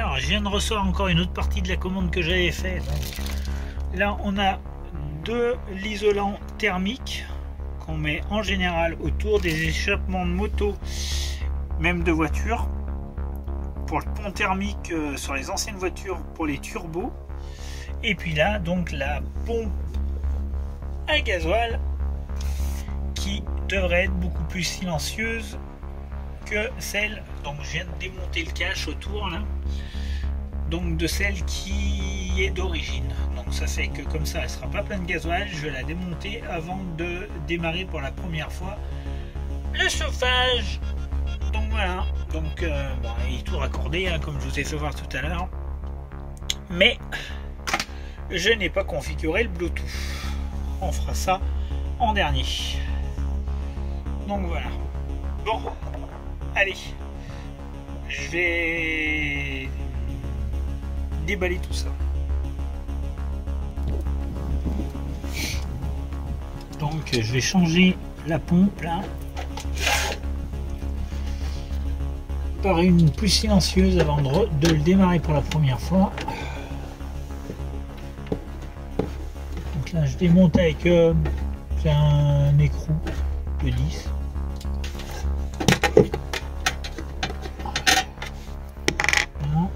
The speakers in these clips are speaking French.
Alors, je viens de recevoir encore une autre partie de la commande que j'avais faite. Là, on a de l'isolant thermique qu'on met en général autour des échappements de moto, même de voitures, pour le pont thermique sur les anciennes voitures pour les turbos. Et puis là, donc la pompe à gasoil qui devrait être beaucoup plus silencieuse que celle, donc je viens de démonter le cache autour là, donc de celle qui est d'origine. Donc ça fait que comme ça elle sera pas pleine de gasoil. Je vais la démonter avant de démarrer pour la première fois le chauffage. Donc voilà, donc bon, il est tout raccordé hein, comme je vous ai fait voir tout à l'heure, mais je n'ai pas configuré le Bluetooth. On fera ça en dernier. Donc voilà. Bon, allez, je vais déballer tout ça. Donc je vais changer la pompe là par une plus silencieuse avant de le démarrer pour la première fois. Donc là je démonte avec un écrou de 10. Voilà.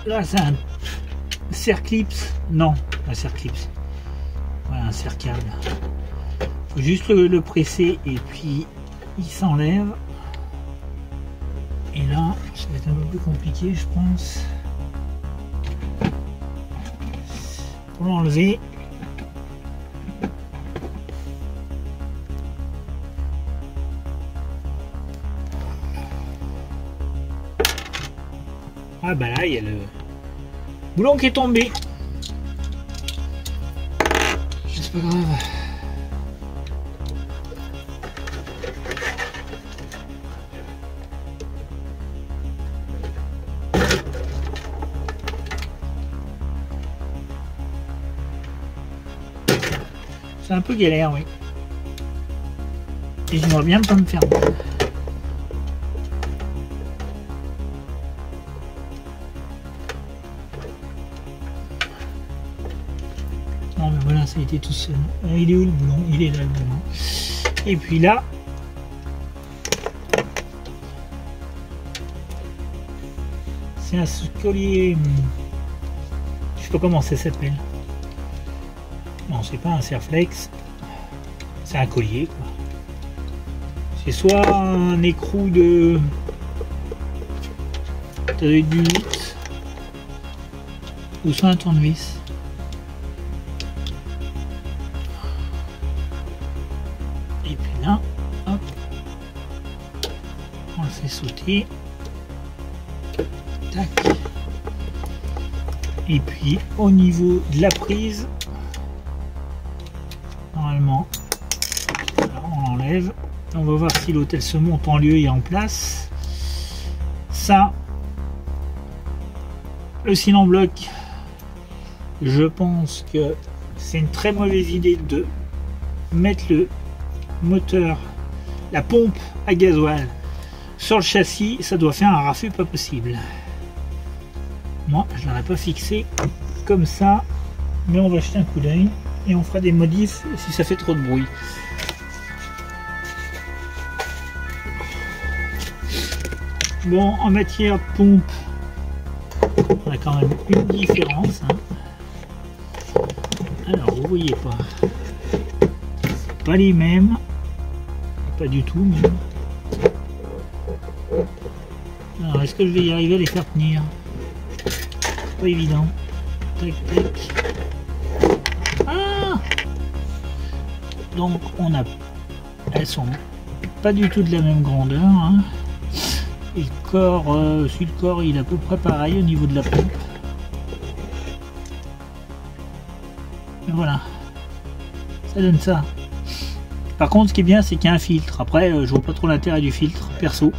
Là c'est un serre-clips, non, un serre-clips, voilà, un serre-câble. Faut juste le presser et puis il s'enlève. Et là, ça va être un peu plus compliqué, je pense, pour l'enlever. Ah bah là, il y a le boulon qui est tombé. C'est pas grave. C'est un peu galère, oui. Et j'aimerais bien pas me faire mal. Non mais voilà, ça a été tout seul. Il est où le boulon? Il est là le boulon. Et puis là, c'est un collier. Je sais pas comment ça s'appelle. Non, c'est pas un serre-flex, c'est un collier quoi. C'est soit un écrou de du 8 ou soit un tournevis. Et puis là, hop, on le fait sauter. Tac. Et puis au niveau de la prise, normalement, alors on l'enlève. On va voir si l'hôtel se monte en lieu et en place. Ça, le cylindre bloc, je pense que c'est une très mauvaise idée de mettre le moteur, la pompe à gasoil sur le châssis. Ça doit faire un raffut pas possible. Moi, je l'aurais pas fixé comme ça, mais on va jeter un coup d'œil et on fera des modifs si ça fait trop de bruit. Bon, en matière de pompe, on a quand même une différence. Hein. Alors, vous voyez pas. C'est pas les mêmes. Pas du tout, même. Alors, est-ce que je vais y arriver à les faire tenir? C'est pas évident. Tac, tac. Ah! Donc, on a... Elles sont pas du tout de la même grandeur. Hein. Et le corps, sur le corps, il est à peu près pareil au niveau de la pompe. Et voilà, ça donne ça. Par contre, ce qui est bien, c'est qu'il y a un filtre. Après, je vois pas trop l'intérêt du filtre, perso,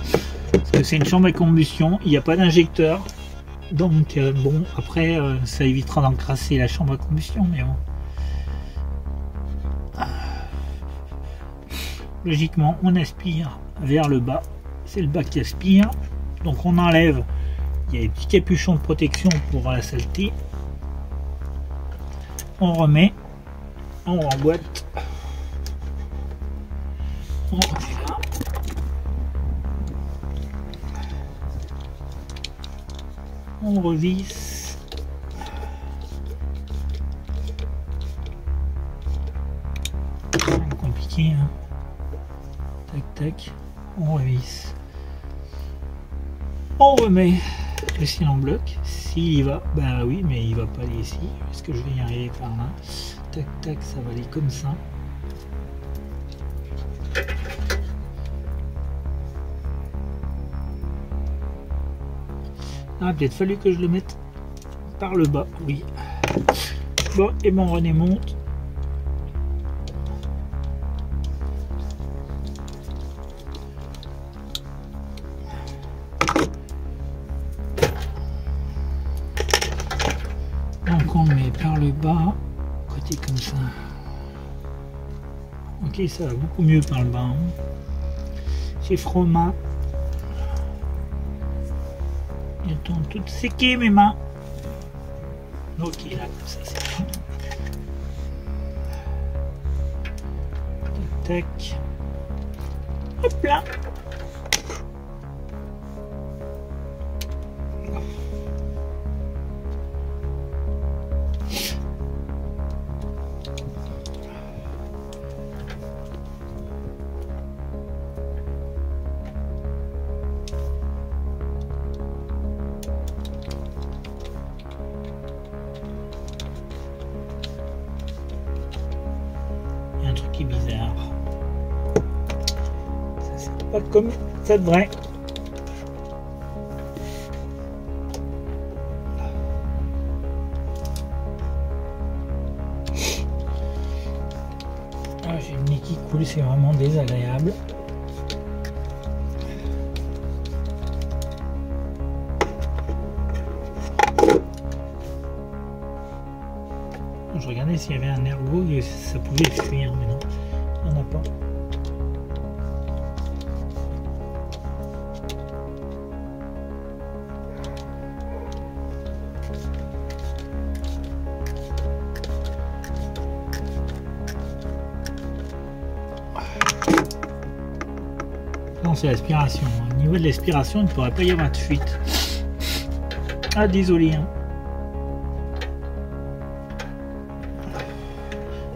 parce que c'est une chambre à combustion, il n'y a pas d'injecteur. Donc, bon, après, ça évitera d'encrasser la chambre à combustion, mais bon. logiquement on aspire vers le bas, c'est le bas qui aspire, donc on enlève, il y a des petits capuchons de protection pour la saleté, on remet, on remboîte, on remet là, on revisse, c'est compliqué hein. Tac tac, on revisse, on remet le cil en bloc, s'il y va, bah oui mais il va pas aller ici, est-ce que je vais y arriver par là, tac tac, ça va aller comme ça, ah peut-être fallu que je le mette par le bas, oui, bon et mon René monte, donc on met par le bas, côté comme ça, ok ça va beaucoup mieux par le bas, hein. J'ai Froma, ils ont toutes séquées mes mains, ok là comme ça c'est bon, tac tac, hop là. Il y a un truc qui est bizarre. Ça c'est pas comme ça devrait. Ah, j'ai le nez qui coule, c'est vraiment désagréable. Je regardais s'il y avait un ergot et ça pouvait fuir, mais non, il n'y en a pas. Non, c'est l'aspiration. Au niveau de l'aspiration, il ne pourrait pas y avoir de fuite. Ah, désolé. Hein.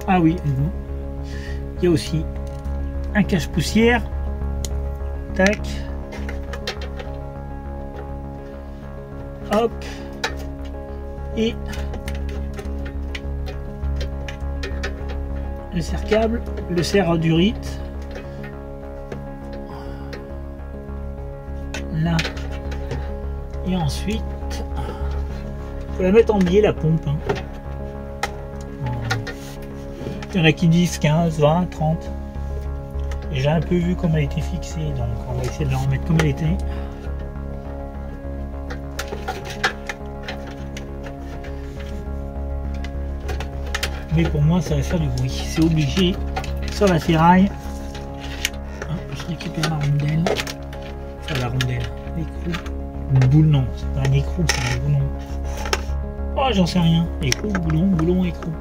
Ah oui, il y a aussi un cache-poussière. Tac. Hop. Et le serre-câble, le serre-durite. Là. Et ensuite, il faut la mettre en biais la pompe. Hein. Il y en a qui disent 15, 20, 30. Et j'ai un peu vu comment elle était fixée, donc on va essayer de la remettre comme elle était. Mais pour moi, ça va faire du bruit. C'est obligé sur la ferraille. Hop, je récupère la rondelle. Enfin, la rondelle. L'écrou. Une boule, non. C'est pas un écrou, c'est un boulon. Oh, j'en sais rien. Écrou, boulon, boulon, écrou.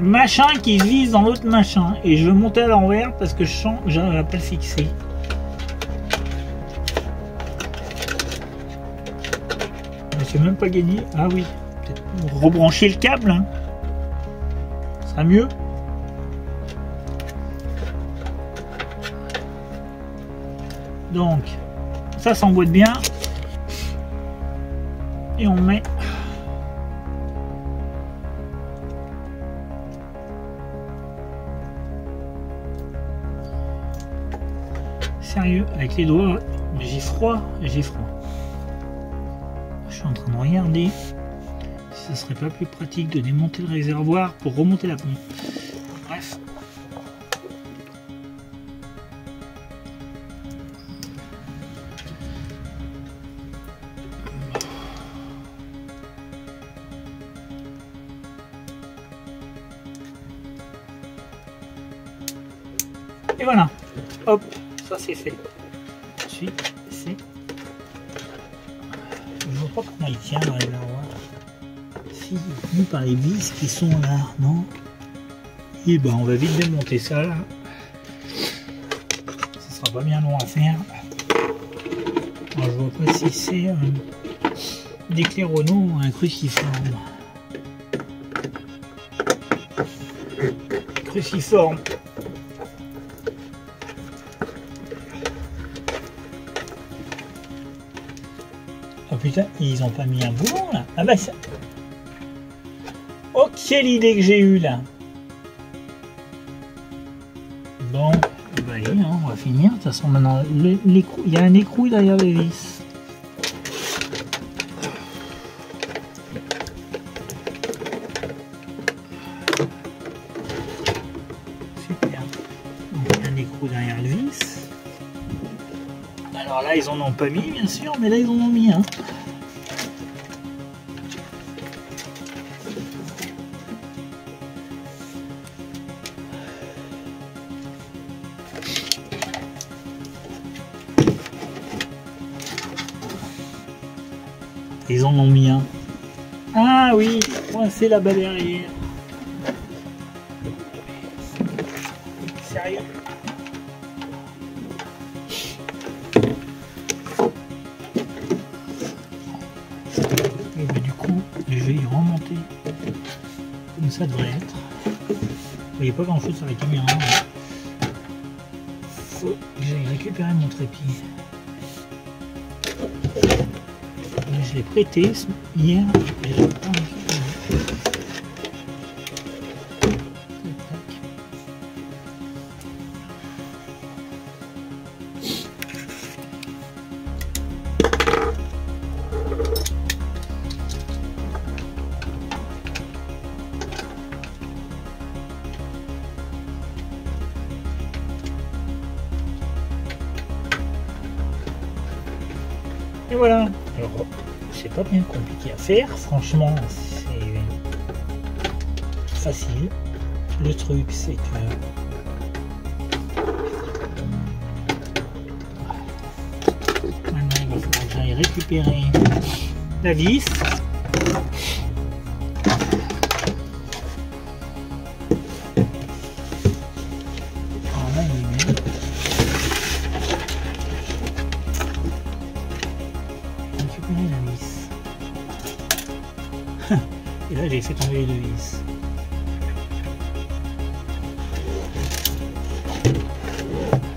Machin qui se vise dans l'autre machin. Et je veux monter à l'envers parce que je sens que j'arrive à pas le fixer. Je sais même pas gagné. Ah oui. Peut-être rebrancher le câble. Hein. Ça sera mieux. Donc, ça s'emboîte bien. Et on met. Sérieux, avec les doigts, j'ai froid, j'ai froid. Je suis en train de regarder si ce serait pas plus pratique de démonter le réservoir pour remonter la pompe. Bref. Et voilà, hop, ça c'est fait. Ensuite, c'est... Je vois pas comment il tient, là, si il est tenu par les vis qui sont là, non? Et ben on va vite démonter ça là. Ce sera pas bien long à faire. Alors, je vois pas si c'est des claironneaux ou un cruciforme. Cruciforme. Oh putain, ils ont pas mis un boulon là. Ah bah ça. Oh quelle idée que j'ai eue là. Bon, bah allez, hein, on va finir. De toute façon maintenant, il y a un écrou derrière les vis. Super. Donc il y a un écrou derrière le vis. Alors là, ils en ont pas mis bien sûr, mais là ils en ont mis un. Ils en ont mis un. Ah oui, coincé là-bas derrière. Sérieux? Et bah, du coup, je vais y remonter. Comme ça devrait être. Vous voyez pas grand chose sur la caméra. Faut que j'aille récupérer mon trépied. Je l'ai prêté hier. Et je pas et voilà. Alors, c'est pas bien compliqué à faire, franchement, c'est facile. Le truc, c'est que maintenant, il va falloir que j'aille récupérer la vis. Et là j'ai fait tomber les deux vis.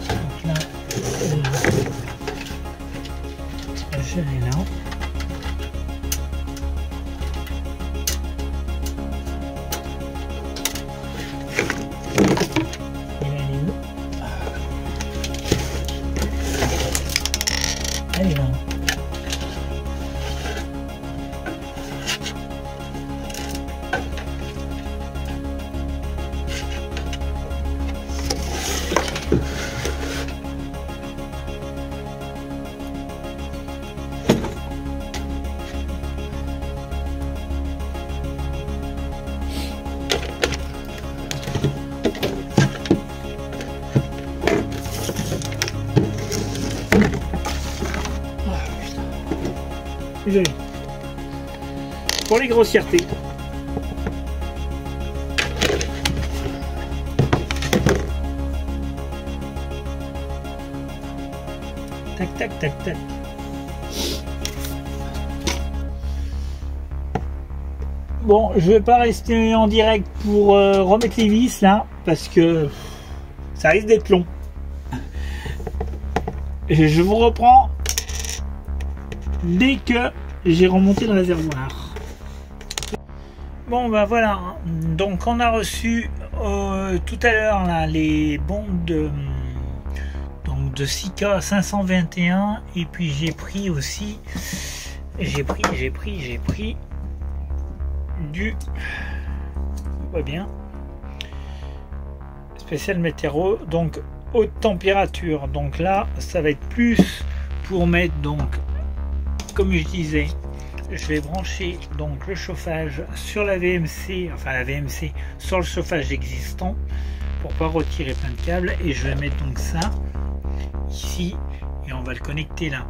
Donc là, je l'ai là. Et là elle est où? Elle est là. Désolé. Pour les grossièretés. Tac, tac, tac, tac. Bon, je vais pas rester en direct pour remettre les vis là, parce que ça risque d'être long. Je vous reprends dès que j'ai remonté le réservoir. Bon ben voilà, donc on a reçu tout à l'heure là les bons de Sika 521 et puis j'ai pris aussi j'ai pris du pas bien spécial météo, donc haute température. Donc là ça va être plus pour mettre, donc comme je disais, je vais brancher donc le chauffage sur la VMC, enfin la VMC sur le chauffage existant, pour pas retirer plein de câbles. Et je vais mettre donc ça ici et on va le connecter là.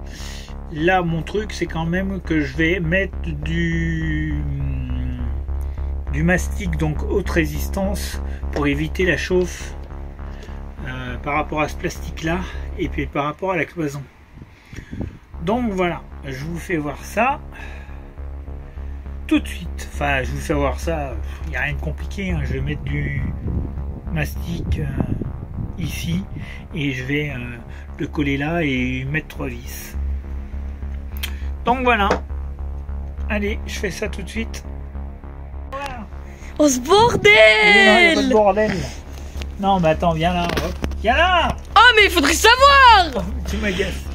Là mon truc c'est quand même que je vais mettre du mastic, donc haute résistance, pour éviter la chauffe par rapport à ce plastique là et puis par rapport à la cloison. Donc voilà, je vous fais voir ça tout de suite. Enfin, je vous fais voir ça, il n'y a rien de compliqué, hein. Je vais mettre du mastic ici et je vais le coller là et mettre 3 vis. Donc voilà, allez, je fais ça tout de suite. Voilà. Oh ce bordel! Non, il y a pas de bordel. Non mais attends, viens là, hop. Viens là. Oh mais il faudrait savoir! Oh, tu m'agaces.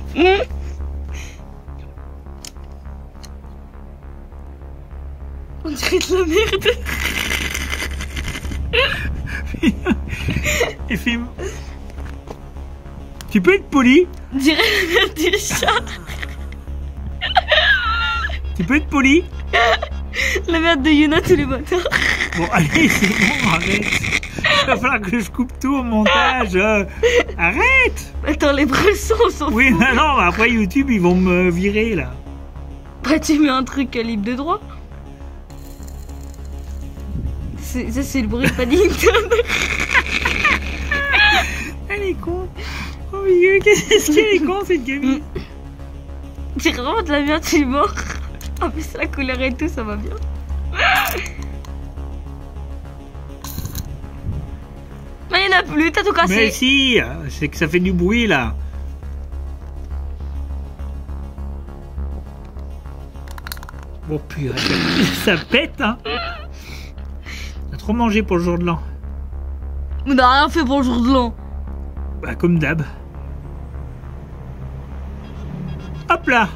On dirait de la merde. Et film. Tu peux être poli? On dirait la merde du chat. Tu peux être poli? La merde de Yuna tous les matins. Bon allez, c'est bon, arrête. Il va falloir que je coupe tout au montage. Arrête. Attends, les bressons sont... Oui, non, après YouTube, ils vont me virer, là. Bah tu mets un truc libre de droit. Ça c'est le bruit de Paddington. Elle est con. Oh mon Dieu, qu'est-ce qu'elle est con, cette gamine. C'est vraiment de la merde, tu es mort. En plus la couleur et tout, ça va bien. Mais il n'y en a plus, t'as tout cassé. Mais si, c'est que ça fait du bruit, là. Oh purée, ça pète, hein. T'as trop mangé pour le jour de l'an. On n'a rien fait pour le jour de l'an. Bah, comme d'hab. Hop là.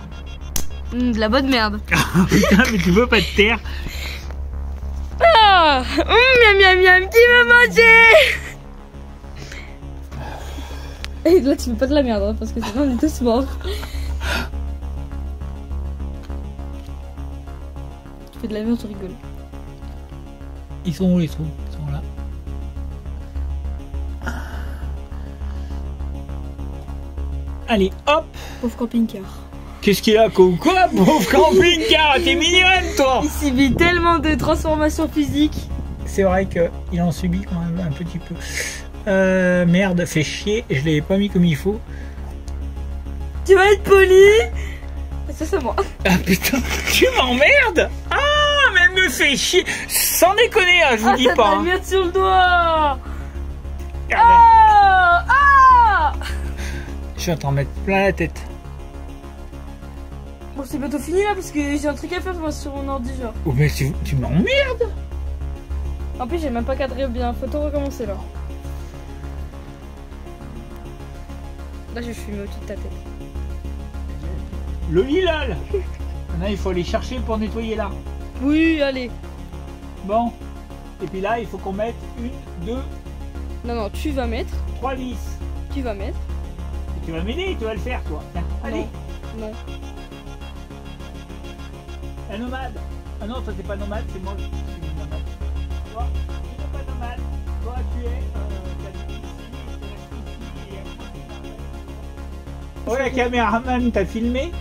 De la bonne merde. Putain, mais tu veux pas te taire. Ah, miam miam miam, qui veut manger? Et là tu fais pas de la merde, hein, parce que sinon on est tous morts. Tu fais de la merde, tu rigoles. Ils sont où les trous? Ils sont là. Allez, hop. Pauvre camping-car. Qu'est-ce qu'il a, quoi? Pauvre camping-car, t'es mignonne, toi. Il subit tellement de transformations physiques. C'est vrai qu'il en subit quand même un petit peu. Merde, fait chier, je l'avais pas mis comme il faut. Tu vas être poli. Ça c'est moi. Ah putain, tu m'emmerdes. Ah, mais elle me fait chier. Sans déconner, hein, je vous dis t'as pas. de la merde sur le doigt. Regarde. Ah. Je vais t'en mettre plein la tête. Bon c'est bientôt fini là parce que j'ai un truc à faire moi, sur mon ordi genre. Oh mais tu m'emmerdes. En plus j'ai même pas cadré bien, faut tout recommencer là. Là je fume au-dessus de ta tête. Le lit là. Maintenant il faut aller chercher pour nettoyer là. Oui allez. Bon. Et puis là il faut qu'on mette 1, 2, Non tu vas mettre. 3 vis. Tu vas mettre. Et tu vas m'aider, tu vas le faire toi. Tiens, allez. Non. La nomade. Ah non, toi t'es pas nomade, c'est moi qui suis une nomade. Toi, tu n'es pas nomade. Toi tu es oh la caméraman, t'as filmé?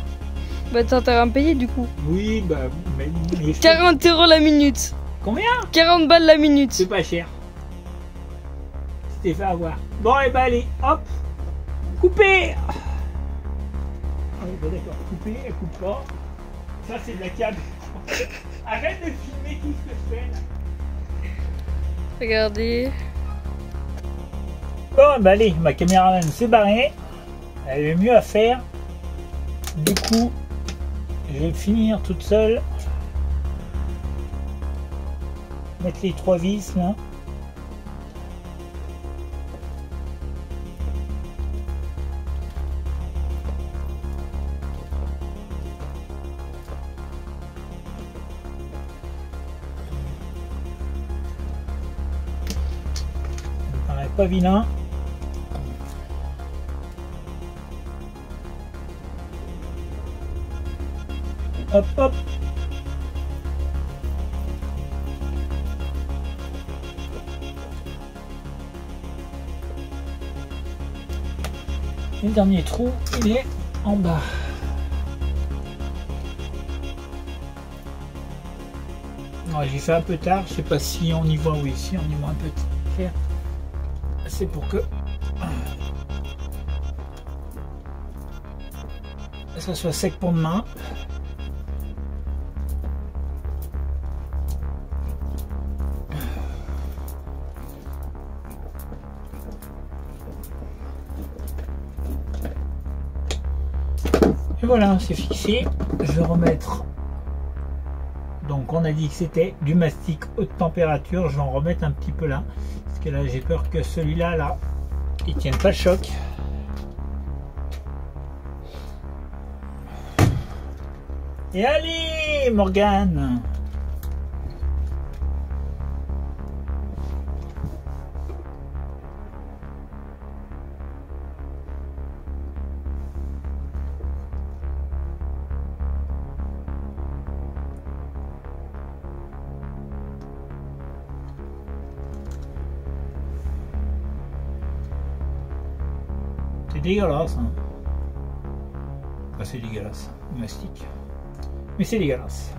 Bah t'as intérêt à me payer du coup. Oui, bah mais 40 € la minute. combien? 40 balles la minute. C'est pas cher. C'était fait avoir. Bon et bah allez, hop. Coupez. Ah oui, bah d'accord, couper, elle coupe pas. Ça c'est de la cam. Arrête de filmer tout ce que je fais là. Regardez. Bon bah allez, ma caméraman s'est barrée. Elle avait mieux à faire. Du coup, je vais finir toute seule. Mettre les 3 vis là. Ça me paraît pas vilain. Hop hop. Et le dernier trou, il est en bas. J'ai fait un peu tard, je sais pas si on y voit, oui, si on y voit un peu clair. C'est pour que ça soit sec pour demain. Et voilà, c'est fixé. Je vais remettre. Donc on a dit que c'était du mastic haute température. Je vais en remettre un petit peu là. Parce que là j'ai peur que celui-là, là, il tienne pas le choc. Et allez Morgane! C'est dégueulasse, hein. Enfin, c'est dégueulasse, le mastic. Mais c'est dégueulasse.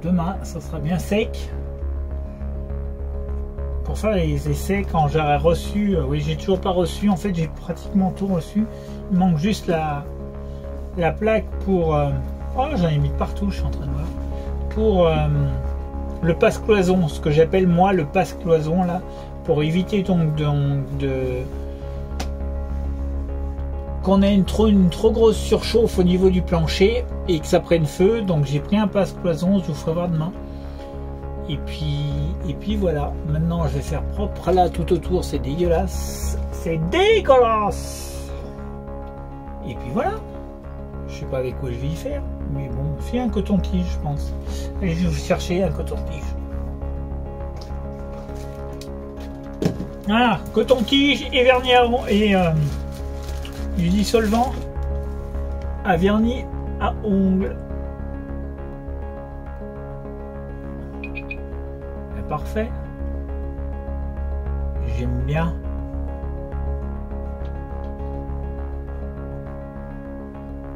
Demain, ça sera bien sec. Pour faire les essais, quand j'aurai reçu, oui, j'ai toujours pas reçu. En fait, j'ai pratiquement tout reçu. Il manque juste la plaque pour. Oh, j'en ai mis partout. Je suis en train de voir. Pour le passe-cloison, ce que j'appelle moi le passe-cloison là, pour éviter donc qu'on ait une trop grosse surchauffe au niveau du plancher et que ça prenne feu. Donc j'ai pris un passe-cloison, je vous ferai voir demain. Et puis voilà, maintenant je vais faire propre là tout autour, c'est dégueulasse. C'est dégueulasse. Et puis voilà, je sais pas avec quoi je vais y faire, mais bon, c'est un coton-tige je pense. Allez, je vais chercher un coton-tige. Voilà, coton-tige et vernis et du dissolvant à vernis à ongles. Parfait. J'aime bien.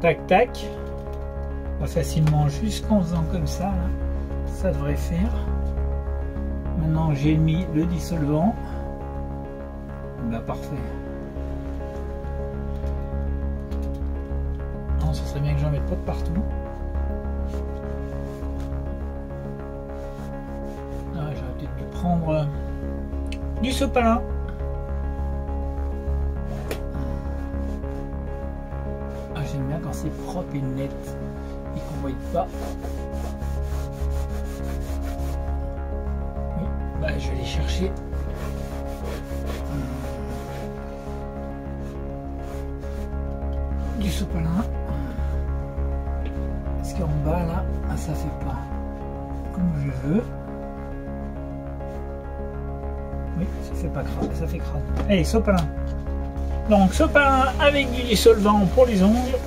Tac tac. Pas facilement, juste en faisant comme ça, là, ça devrait faire. Maintenant j'ai mis le dissolvant. Bah parfait. Non, ça serait bien que j'en mette pas de partout. J'aurais peut-être dû prendre du sopalin. Ah, j'aime bien quand c'est propre et net et qu'on ne voit pas. Oui, bah, je vais aller chercher. Du sopalin. Parce qu'en bas là, ça fait pas comme je veux. Oui, ça fait pas crade, ça fait crade. Allez, sopalin. Donc sopalin avec du dissolvant pour les ongles.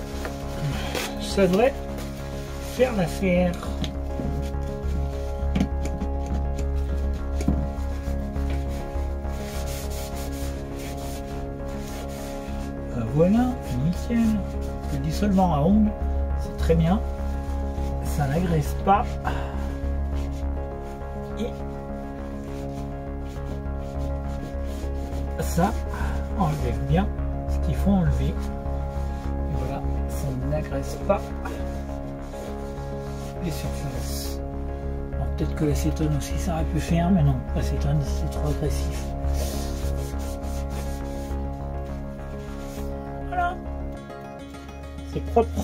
Ça devrait faire l'affaire. Voilà, nickel. Le dissolvant à ongles, c'est très bien. Ça n'agresse pas. Et ça enlève bien ce qu'il faut enlever. Et voilà, ça n'agresse pas les surfaces. Donc Peut-être que l'acétone aussi ça aurait pu faire, mais non, l'acétone c'est trop agressif. Voilà, c'est propre.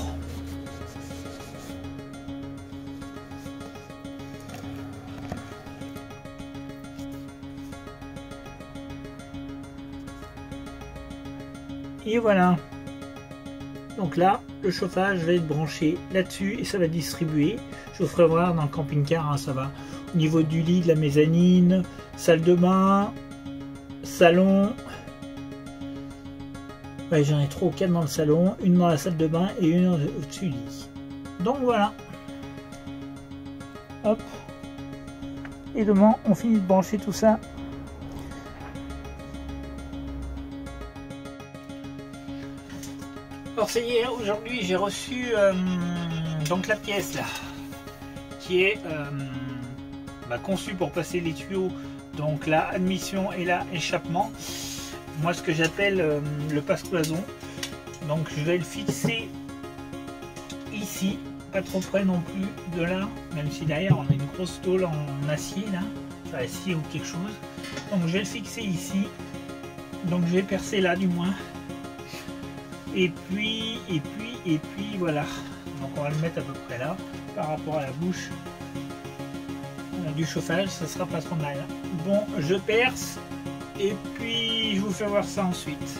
Et voilà. Donc là, le chauffage va être branché là-dessus et ça va distribuer. Je vous ferai voir dans le camping-car, hein, ça va. Au niveau du lit, de la mezzanine, salle de bain, salon. Ouais, j'en ai 3 ou 4 dans le salon, une dans la salle de bain et une au-dessus du lit. Donc voilà. Hop. Et demain, on finit de brancher tout ça. Alors ça y est, aujourd'hui j'ai reçu donc la pièce là, qui est conçue pour passer les tuyaux, donc la admission et la échappement. Moi ce que j'appelle le passe-cloison. Donc je vais le fixer ici, pas trop près non plus de là, même si derrière on a une grosse tôle en acier là, enfin acier ou quelque chose. Donc je vais le fixer ici, donc je vais percer là du moins. Et puis voilà. Donc on va le mettre à peu près là, par rapport à la bouche du chauffage, ça sera pas trop mal. Bon, je perce et puis je vous fais voir ça ensuite.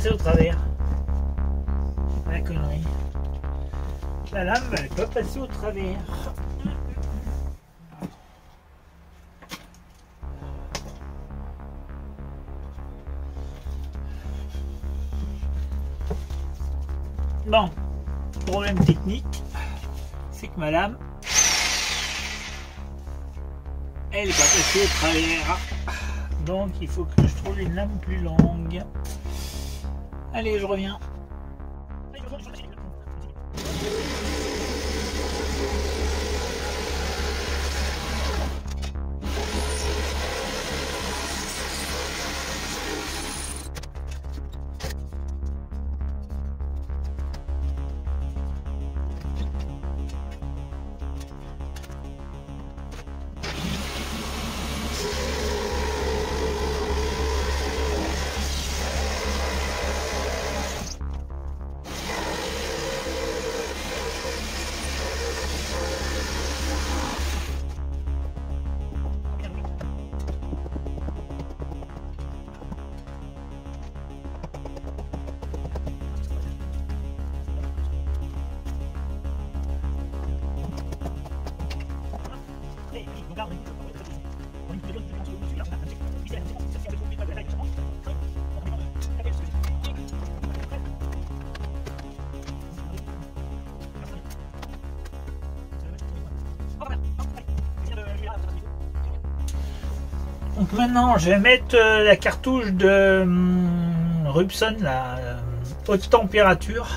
passer au travers. La connerie. La lame, elle peut passer au travers. Bon, problème technique, c'est que ma lame, elle est pas passée au travers. Donc il faut que je trouve une lame plus longue. Allez, je reviens. Donc maintenant je vais mettre la cartouche de Rubson, la haute température,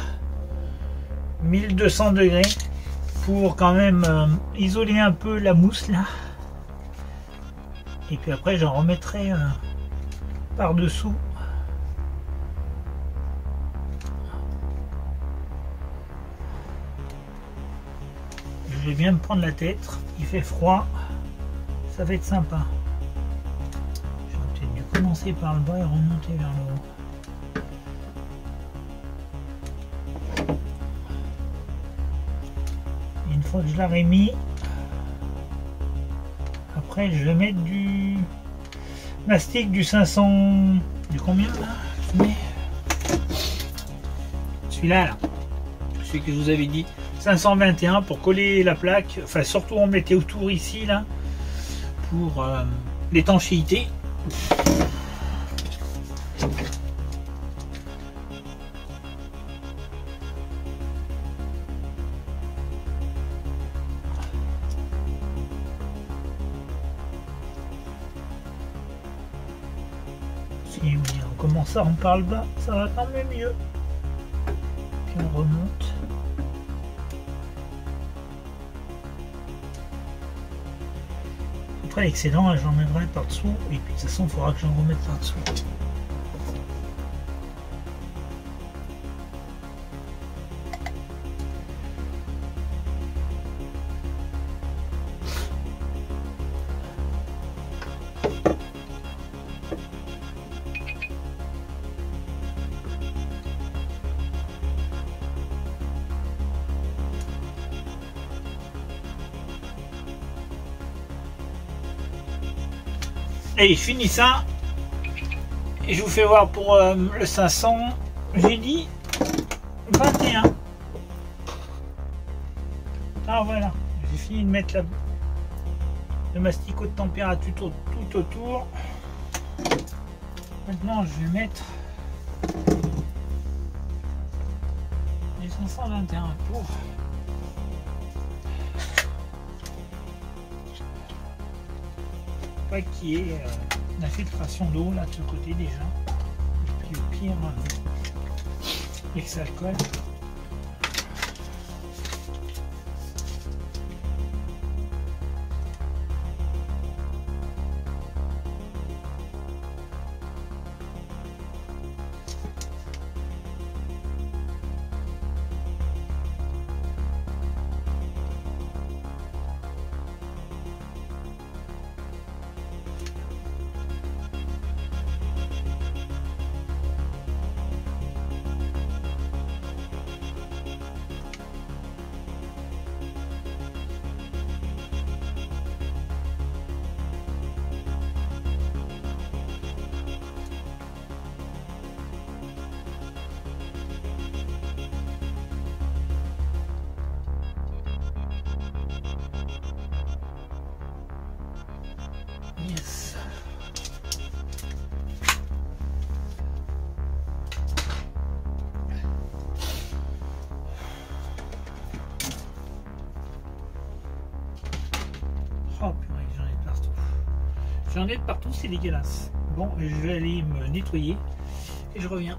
1200 degrés, pour quand même isoler un peu la mousse là. Et puis après j'en remettrai par dessous. Je vais bien me prendre la tête, il fait froid, ça va être sympa. Commencer par le bas et remonter vers le haut. Et une fois que je l'aurai mis, après je vais mettre du mastic du 500, du combien là? Celui-là là, celui que je vous avais dit, 521 pour coller la plaque, enfin surtout on mettait autour ici là pour l'étanchéité. Si on commence à en par le bas, ça va quand même mieux. Puis on remonte. Après l'excédent, j'en mettrai par dessous. Et puis de toute façon, il faudra que j'en remette par dessous. Allez, je finis ça et je vous fais voir pour le 500. J'ai dit 21. Ah voilà, j'ai fini de mettre le mastic haute température tout autour. Maintenant je vais mettre les 521 pour pas qu'il y ait la filtration d'eau là de ce côté déjà, et puis au pire et que ça colle. Yes. Oh purée, j'en ai de partout. J'en ai de partout, c'est dégueulasse. Bon, je vais aller me nettoyer et je reviens.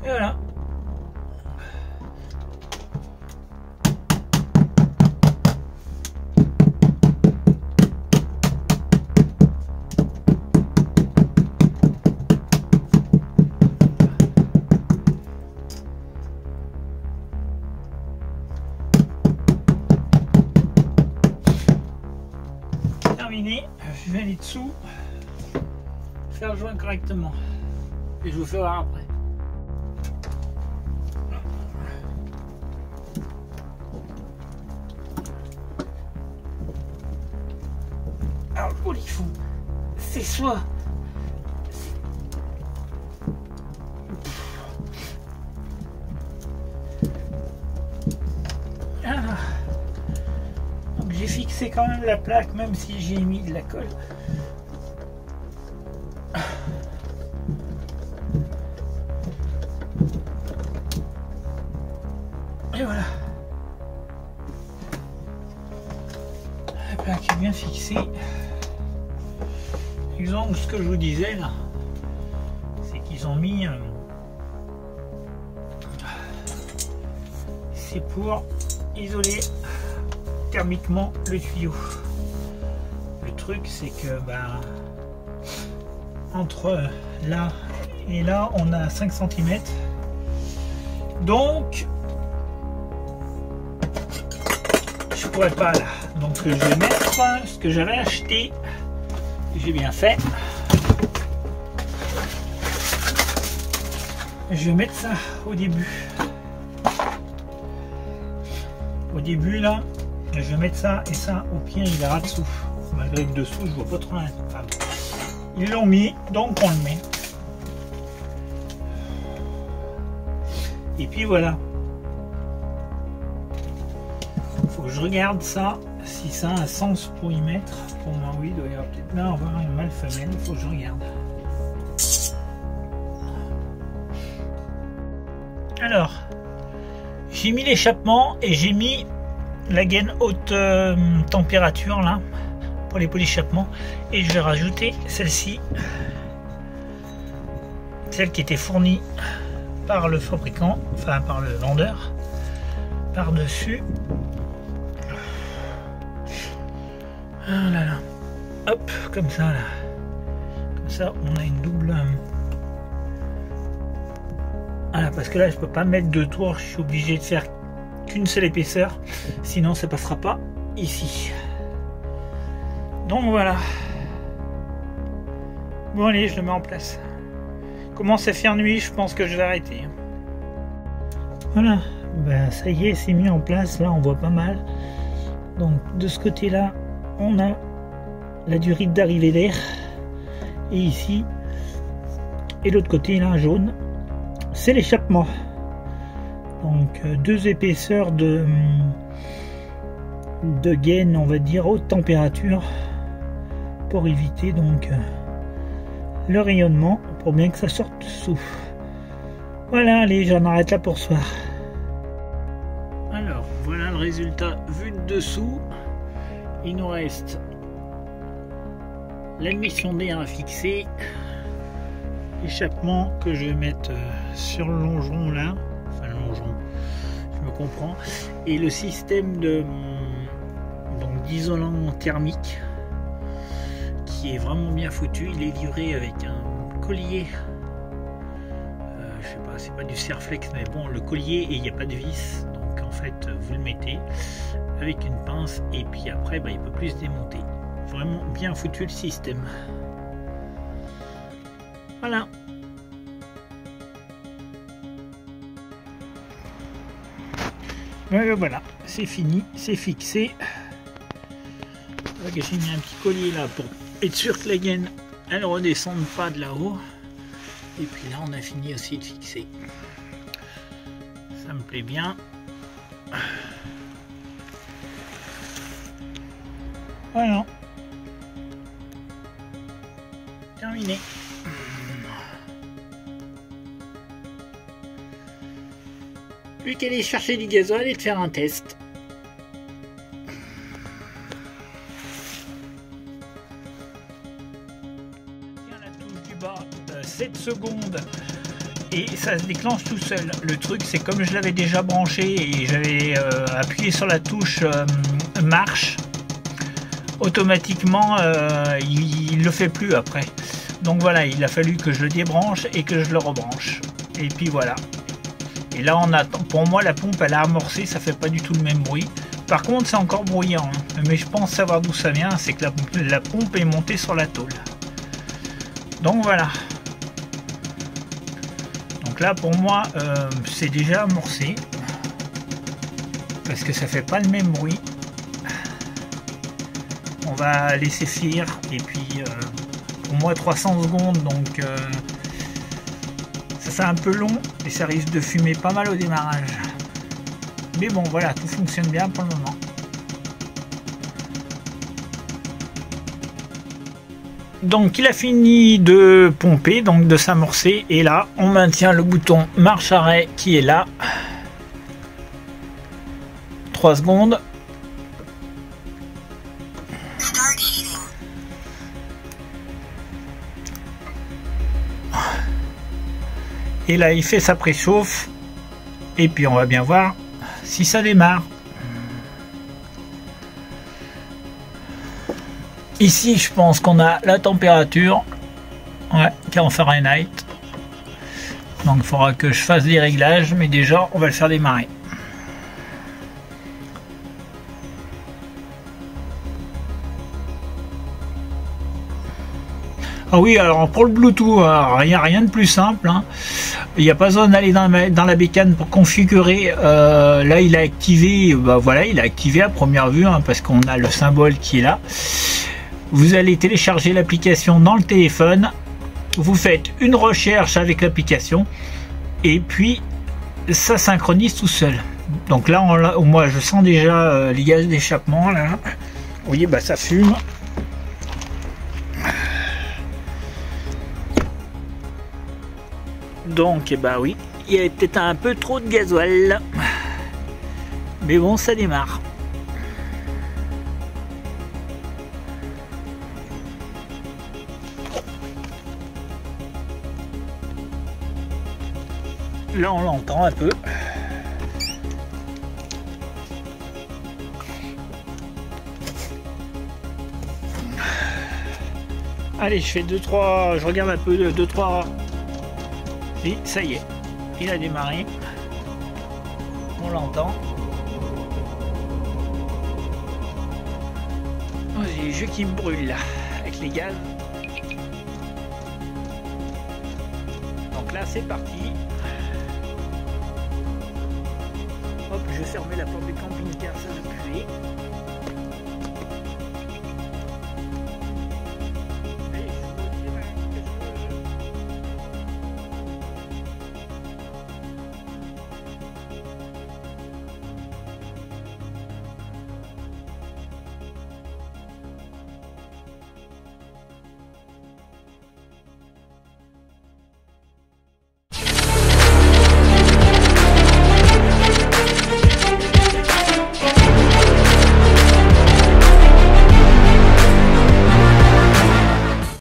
Et voilà. Terminé. Je vais aller dessous, faire le joint correctement. Et je vous fais voir après. Alors le polyfond, c'est soit donc j'ai fixé quand même la plaque même si j'ai mis de la colle. Et voilà. La plaque est bien fixée. Exemple, ce que je vous disais là, c'est qu'ils ont mis c'est pour isoler thermiquement le tuyau. Le truc c'est que entre là et là on a 5 cm, donc je pourrais pas là, donc je vais mettre ce que j'avais acheté. J'ai bien fait. Je vais mettre ça au début. Au début là, je vais mettre ça et ça au pied, il verra dessous. Malgré que dessous, je vois pas trop rien. Enfin, ils l'ont mis, donc on le met. Et puis voilà. Faut que je regarde ça, si ça a un sens pour y mettre. Pour moi, oui, il doit y avoir peut-être là avoir une mâle femelle, il faut que je regarde. Alors, j'ai mis l'échappement et j'ai mis la gaine haute température là pour les polychappements, et je vais rajouter celle-ci, celle qui était fournie par le fabricant, enfin par le vendeur, par-dessus. Ah là là, hop, comme ça là, comme ça on a une double. Voilà, parce que là je peux pas mettre deux tours, je suis obligé de faire qu'une seule épaisseur, sinon ça passera pas ici. Donc voilà. Bon allez, je le mets en place. Commence à faire nuit, je pense que je vais arrêter. Voilà, ça y est, c'est mis en place, là on voit pas mal. Donc de ce côté là, on a la durite d'arrivée d'air, et ici, et l'autre côté là, jaune, c'est l'échappement. Donc deux épaisseurs de gaine, on va dire haute température, pour éviter donc le rayonnement, pour bien que ça sorte dessous. Voilà, allez, j'en arrête là pour ce soir. Alors voilà le résultat vu de dessous. Il nous reste l'admission d'air à fixer, l'échappement que je vais mettre sur le longeron là, enfin le longeron, je me comprends, et le système de d'isolant thermique qui est vraiment bien foutu. Il est livré avec un collier, je sais pas, c'est pas du Serflex, mais bon, le collier, et il n'y a pas de vis, donc en fait vous le mettez avec une pince et puis après il peut plus se démonter. Vraiment bien foutu le système. Voilà. Voilà, c'est fini, c'est fixé. J'ai mis un petit collier là pour être sûr que la gaine elle redescende pas de là-haut. Et puis là on a fini aussi de fixer. Ça me plaît bien. Voilà. Terminé. Plus qu'à aller chercher du gasoil et de faire un test. Tiens la touche du bas, 7 secondes et ça se déclenche tout seul. Le truc c'est comme je l'avais déjà branché et j'avais appuyé sur la touche marche, automatiquement il le fait plus après. Donc voilà, il a fallu que je le débranche et que je le rebranche. Et puis voilà. Et là on attend. Pour moi la pompe elle a amorcé, ça fait pas du tout le même bruit. Par contre c'est encore bruyant, hein. Mais je pense savoir d'où ça vient, c'est que la pompe est montée sur la tôle. Donc voilà. Donc là pour moi c'est déjà amorcé. Parce que ça fait pas le même bruit. On va laisser finir et puis pour moi 300 secondes donc ça c'est un peu long et ça risque de fumer pas mal au démarrage. Mais bon voilà, tout fonctionne bien pour le moment. Donc il a fini de pomper, donc de s'amorcer, et là on maintient le bouton marche-arrêt qui est là. 3 secondes. Et là il fait sa préchauffe et puis on va bien voir si ça démarre. Ici je pense qu'on a la température, ouais, 40 Fahrenheit. Donc il faudra que je fasse des réglages, mais déjà on va le faire démarrer. Ah oui, alors pour le Bluetooth, il n'y a rien de plus simple, hein. Il n'y a pas besoin d'aller dans la bécane pour configurer. Là il a activé, bah voilà, il a activé à première vue, hein, parce qu'on a le symbole qui est là. Vous allez télécharger l'application dans le téléphone, vous faites une recherche avec l'application et puis ça synchronise tout seul. Donc là moi je sens déjà les gaz d'échappement là. Vous voyez, bah ça fume. Donc bah oui, il y a peut-être un peu trop de gasoil, mais bon, ça démarre. Là on l'entend un peu. Allez, je fais 2-3, je regarde un peu, 2-3. Et ça y est, il a démarré. On l'entend. Oh, j'ai les yeux qui me brûlent là, avec les gaz. Donc là c'est parti. Hop, je vais fermer la porte du camping-car, ça va puer.